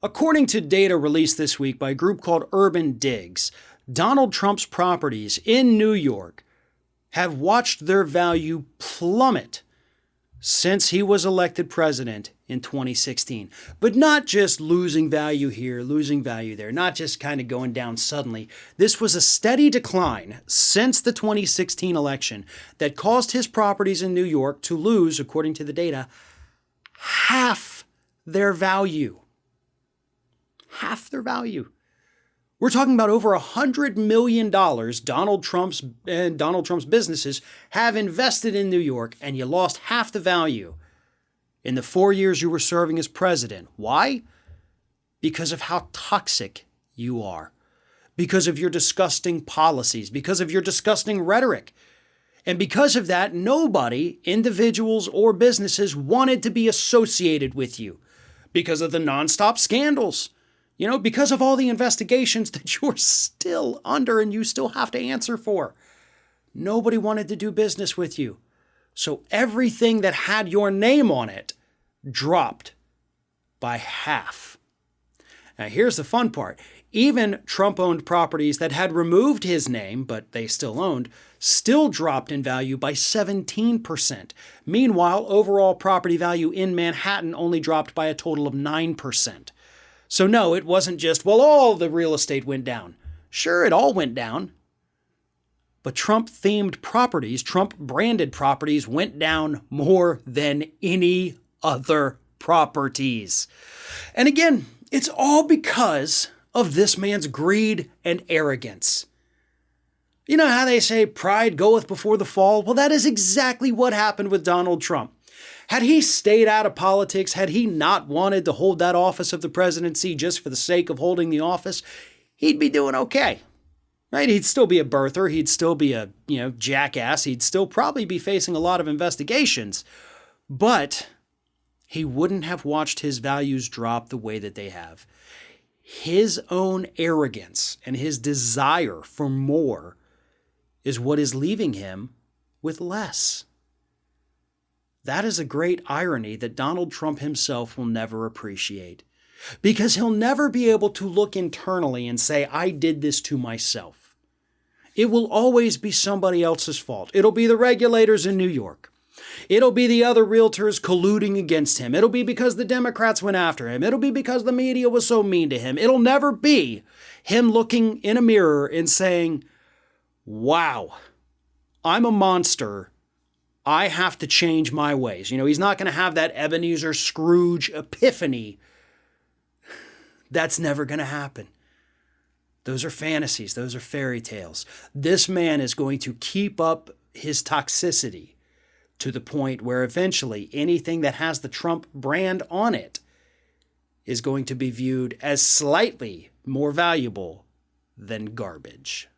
According to data released this week by a group called Urban Digs, Donald Trump's properties in New York have watched their value plummet since he was elected president in 2016. But not just losing value here, losing value there, not just kind of going down suddenly. This was a steady decline since the 2016 election that caused his properties in New York to lose, according to the data, half their value. Half their value. We're talking about over $100 million Donald Trump's businesses have invested in New York, and you lost half the value in the 4 years you were serving as president. Why? Because of how toxic you are. Because of your disgusting policies. Because of your disgusting rhetoric. And because of that, nobody, individuals or businesses, wanted to be associated with you. Because of the nonstop scandals. You know, because of all the investigations that you're still under and you still have to answer for. Nobody wanted to do business with you. So everything that had your name on it dropped by half. Now here's the fun part. Even Trump-owned properties that had removed his name, but they still owned, still dropped in value by 17%. Meanwhile, overall property value in Manhattan only dropped by a total of 9%. So no, it wasn't just, well, all the real estate went down. Sure, it all went down. But Trump-themed properties, Trump-branded properties went down more than any other properties. And again, it's all because of this man's greed and arrogance. You know how they say pride goeth before the fall? Well, that is exactly what happened with Donald Trump. Had he stayed out of politics, had he not wanted to hold that office of the presidency just for the sake of holding the office, he'd be doing okay, right? He'd still be a birther. He'd still be a, jackass. He'd still probably be facing a lot of investigations, but he wouldn't have watched his values drop the way that they have. His own arrogance and his desire for more is what is leaving him with less. That is a great irony that Donald Trump himself will never appreciate, because he'll never be able to look internally and say, I did this to myself. It will always be somebody else's fault. It'll be the regulators in New York. It'll be the other realtors colluding against him. It'll be because the Democrats went after him. It'll be because the media was so mean to him. It'll never be him looking in a mirror and saying, wow, I'm a monster. I have to change my ways. He's not going to have that Ebenezer Scrooge epiphany. That's never going to happen. Those are fantasies. Those are fairy tales. This man is going to keep up his toxicity to the point where eventually anything that has the Trump brand on it is going to be viewed as slightly more valuable than garbage.